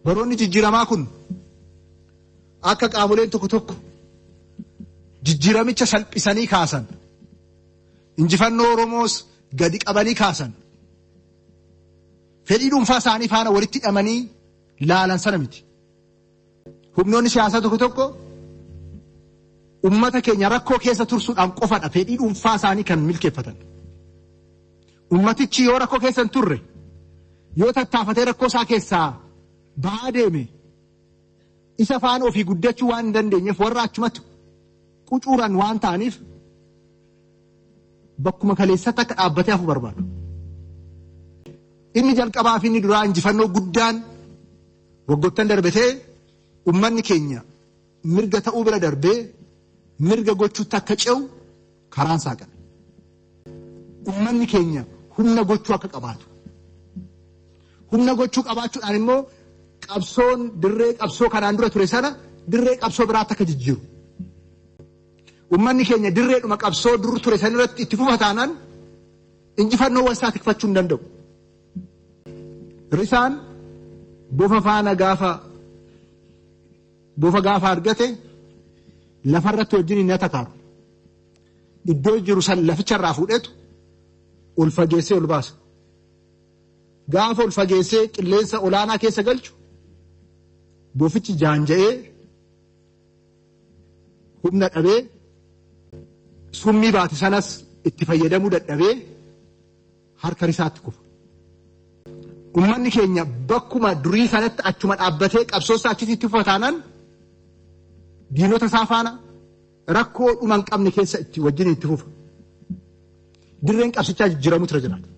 baroonni jijjiiramaa kun akka qaamoleen tokko tokko jijjiiramicha salphisanii kaasan injifannoo Oromoos gadi qabanii kaasan fedhii dhuunfaa isaanii faana walitti hidhamanii laalan sana miti. Humnoonni siyaasaa tokko tokko ummata keenya rakkoo keessa tursuudhaan qofadha fedhii dhuunfaa isaanii kan milkeeffatan. Ummatichi yoo rakkoo keessa hin turre yoo tattaafatee rakkoo isaa keessaa ba'aa deeme isa faana ofii guddachuu waan hin dandeenyeef warra achumatti qucuuran waan ta'aniif bakkuma kaleessatti akka dhaabbatee hafu barbaadu. Inni jalqabaa fi inni duraa injifannoo guddaan waggoottan darbatee ummanni keenya mirga ta'uu bira darbee mirga gochuutti akka ce'u karaan saaqame. Ummanni keenya humna gochuu akka qabaatu. Humna gochuu qabaachuudhaan immoo qabsoon dirree qabsoo kanaan dura ture sana dirree qabsoo biraatti akka jijjiiru. Ummanni keenya dirreedhuma qabsoo dur ture sana irratti itti fufa taanaan injifannoo walsaa tikfachuu hin danda'u. Risaan bofa faana gaafa argate lafarratti wajjin hin atakaaru. Iddoo jiru san laficharraa fuudhetu ol fageessee ol baasa. Gaafa ol fageessee qilleensa olaanaa keessa galchu bofichi jaanja'ee humna dhabee summii baate sanas itti fayyadamuu dadhabee harka risaatti kufa. Ummanni keenya bakkuma durii sanatti achuma dhaabbatee qabsoo isaa achitti itti fufa taanaan diinota isaa faana rakkoo dhuma hin qabne keessa itti wajjin itti fufa. Dirreen qabsichaa jijjiiramu tura jiraata.